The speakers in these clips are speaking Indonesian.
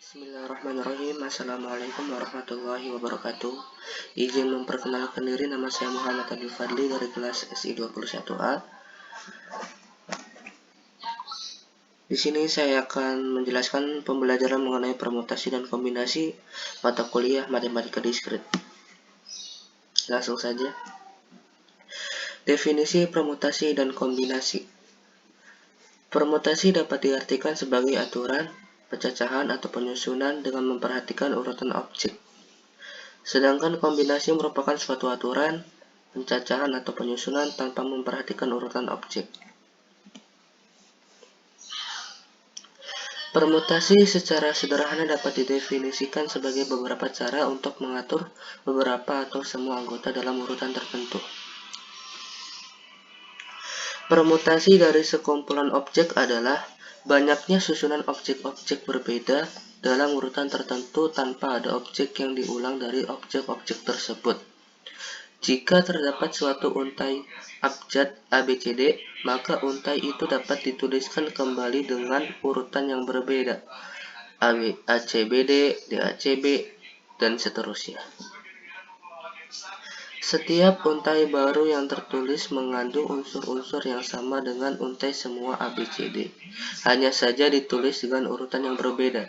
Bismillahirrahmanirrahim. Assalamualaikum warahmatullahi wabarakatuh. Izin memperkenalkan diri, nama saya Muhammad Abdul Fadli dari kelas SI 21A. Di sini saya akan menjelaskan pembelajaran mengenai permutasi dan kombinasi mata kuliah Matematika Diskrit. Langsung saja. Definisi permutasi dan kombinasi. Permutasi dapat diartikan sebagai aturan, pencacahan atau penyusunan dengan memperhatikan urutan objek. Sedangkan kombinasi merupakan suatu aturan, pencacahan atau penyusunan tanpa memperhatikan urutan objek. Permutasi secara sederhana dapat didefinisikan sebagai beberapa cara untuk mengatur beberapa atau semua anggota dalam urutan tertentu. Permutasi dari sekumpulan objek adalah banyaknya susunan objek-objek berbeda dalam urutan tertentu tanpa ada objek yang diulang dari objek-objek tersebut. Jika terdapat suatu untai abjad ABCD, maka untai itu dapat dituliskan kembali dengan urutan yang berbeda, ACBD, DACB, dan seterusnya. Setiap untai baru yang tertulis mengandung unsur-unsur yang sama dengan untai semua ABCD, hanya saja ditulis dengan urutan yang berbeda.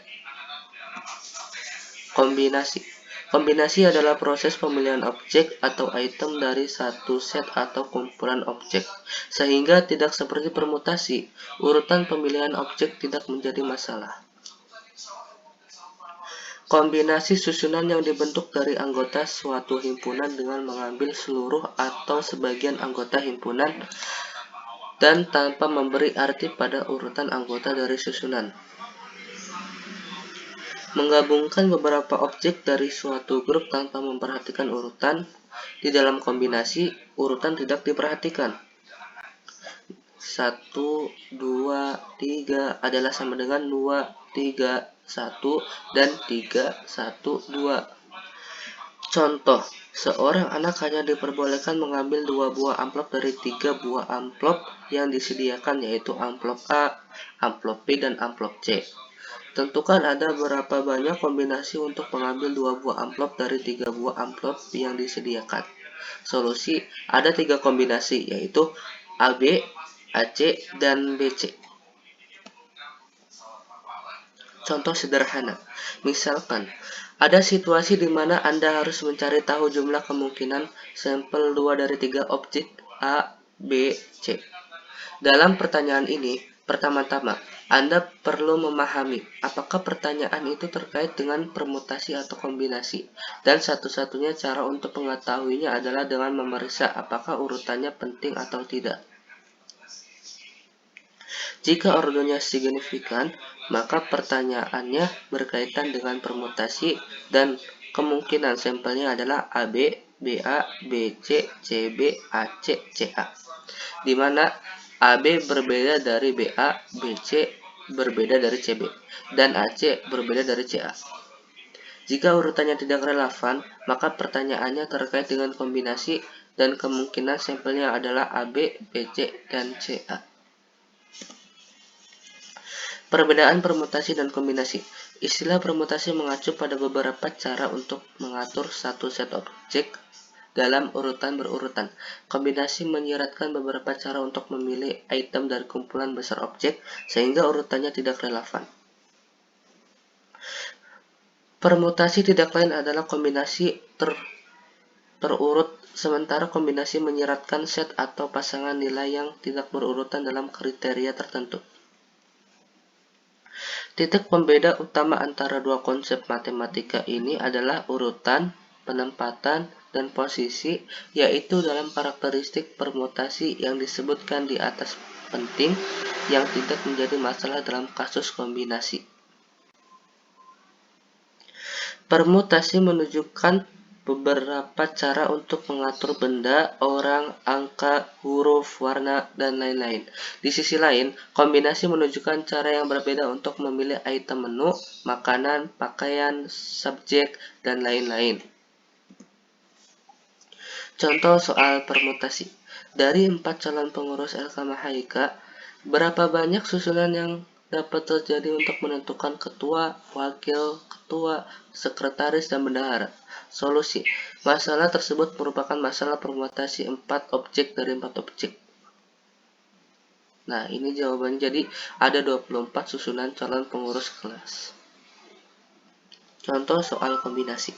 Kombinasi. Kombinasi adalah proses pemilihan objek atau item dari satu set atau kumpulan objek, sehingga tidak seperti permutasi, urutan pemilihan objek tidak menjadi masalah. Kombinasi susunan yang dibentuk dari anggota suatu himpunan dengan mengambil seluruh atau sebagian anggota himpunan dan tanpa memberi arti pada urutan anggota dari susunan. Menggabungkan beberapa objek dari suatu grup tanpa memperhatikan urutan. Di dalam kombinasi, urutan tidak diperhatikan. 1, 2, 3 adalah sama dengan 2, 3, 1, dan 3, 1, 2. Contoh, seorang anak hanya diperbolehkan mengambil 2 buah amplop dari 3 buah amplop yang disediakan, yaitu amplop A, amplop B, dan amplop C. Tentukan ada berapa banyak kombinasi untuk mengambil 2 buah amplop dari 3 buah amplop yang disediakan. Solusi, ada 3 kombinasi, yaitu AB, AC, dan BC. Contoh sederhana, misalkan ada situasi di mana Anda harus mencari tahu jumlah kemungkinan sampel 2 dari 3 objek A, B, C. Dalam pertanyaan ini, pertama-tama, Anda perlu memahami apakah pertanyaan itu terkait dengan permutasi atau kombinasi, dan satu-satunya cara untuk mengetahuinya adalah dengan memeriksa apakah urutannya penting atau tidak. Jika ordonya signifikan, maka pertanyaannya berkaitan dengan permutasi dan kemungkinan sampelnya adalah AB, BA, BC, CB, AC, CA. Di mana AB berbeda dari BA, BC berbeda dari CB, dan AC berbeda dari CA. Jika urutannya tidak relevan, maka pertanyaannya terkait dengan kombinasi dan kemungkinan sampelnya adalah AB, BC, dan CA. Perbedaan permutasi dan kombinasi. Istilah permutasi mengacu pada beberapa cara untuk mengatur satu set objek dalam urutan berurutan. Kombinasi menyiratkan beberapa cara untuk memilih item dari kumpulan besar objek sehingga urutannya tidak relevan. Permutasi tidak lain adalah kombinasi terurut, sementara kombinasi menyiratkan set atau pasangan nilai yang tidak berurutan dalam kriteria tertentu. Titik pembeda utama antara dua konsep matematika ini adalah urutan, penempatan, dan posisi, yaitu dalam karakteristik permutasi yang disebutkan di atas penting yang tidak menjadi masalah dalam kasus kombinasi. Permutasi menunjukkan beberapa cara untuk mengatur benda, orang, angka, huruf, warna, dan lain-lain. Di sisi lain, kombinasi menunjukkan cara yang berbeda untuk memilih item menu, makanan, pakaian, subjek, dan lain-lain. Contoh soal permutasi. Dari 4 calon pengurus LK Mahayika, berapa banyak susunan yang dapat terjadi untuk menentukan ketua, wakil ketua, sekretaris, dan bendahara. Solusi. Masalah tersebut merupakan masalah permutasi 4 objek dari 4 objek. Nah, ini jawabannya. Jadi, ada 24 susunan calon pengurus kelas. Contoh soal kombinasi.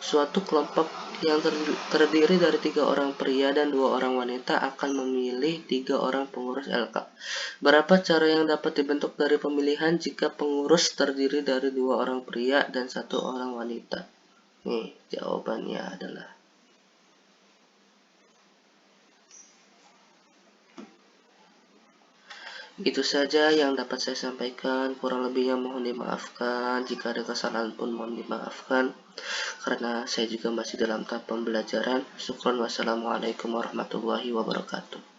Suatu kelompok yang terdiri dari 3 orang pria dan 2 orang wanita akan memilih 3 orang pengurus LK. Berapa cara yang dapat dibentuk dari pemilihan jika pengurus terdiri dari 2 orang pria dan 1 orang wanita? Nih, jawabannya adalah itu saja yang dapat saya sampaikan. Kurang lebihnya mohon dimaafkan. Jika ada kesalahan pun mohon dimaafkan, karena saya juga masih dalam tahap pembelajaran. Syukron, wassalamualaikum warahmatullahi wabarakatuh.